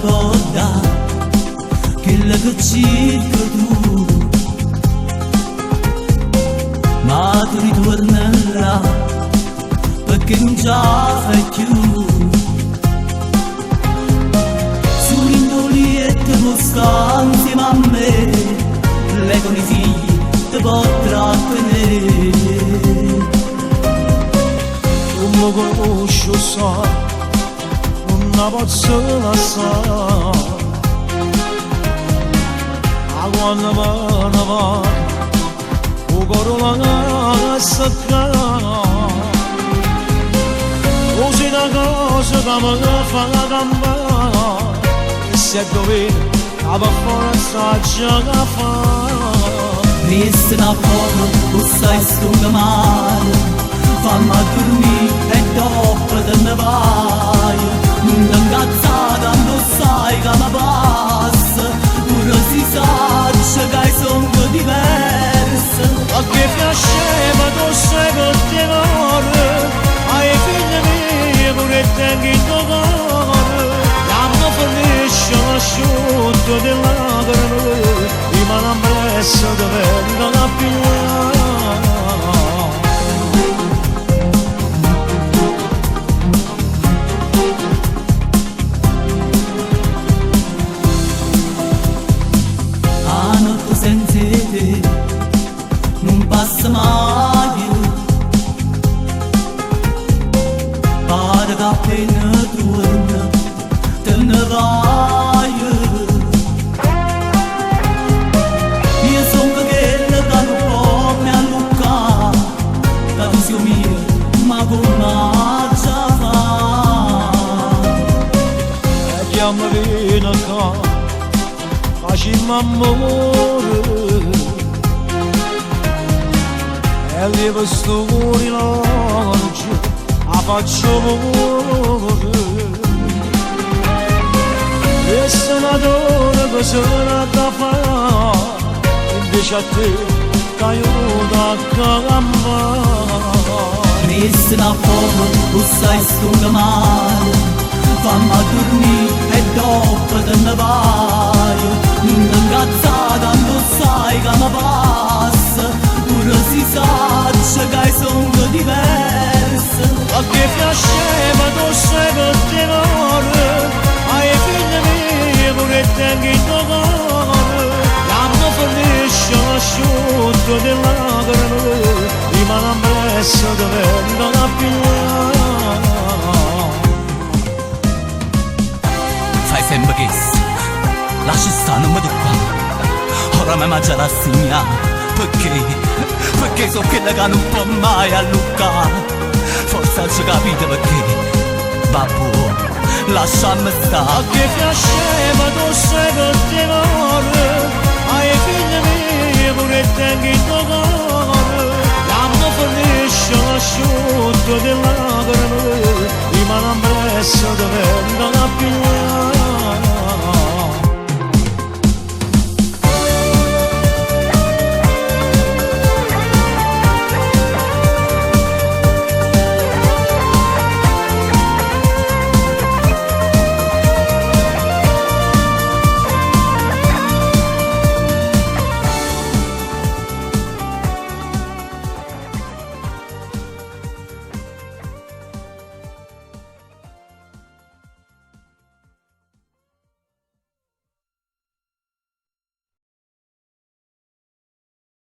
boda quella che ci tu ma tu ritornerà perché non già fai più sull'indolietto può stare insieme a me lei con i figli ti potrà tenere non mi conosco sai non posso lasciare a quando me ne va il cuore la secca così una cosa che mi fa cambiare e se dovete la forza già che fa resta una foto o stai stonga male fammi dormire e dopo te ne vai non ingazzata, non sai che mi passa pure si sa che sono diverse a che piaceva tu sei che ti vuole ai figli miei pure tengo in tuo cuore l'anno finisce l'asciutto di lacrime rimane ampresso dove non ha più senza te non passa mai pare che appena torna te ne vai io sono quella che non può mi alluccare la visione mia ma come già fa e chiama viene qua facciamo amore e lieve stori l'oggi a faccio amore e se una donna che sarà da fare invece a te che aiuta a campare resta una foto o sai stonga male fammi dormire e dopo te ne vai non ingazzata, non sai che mi passa pure si sa che sono diverse a che piaceva tu sei che ti vuole ai figli miei pure tengo in tuo cuore l'anno finisce l'asciutto di lacrime rimane ampresso dove non ha più fai sempre che lasci stare, non mi tocca ora mi mangia la signa perché so quella che non può mai alluccare forse non ci capite perché babbo lasciami stare a che piaceva tu sei che ti vuole ai figli miei pure tengo in tuo cuore l'anno finisce l'asciutto di lacrime rimane ampresso dove non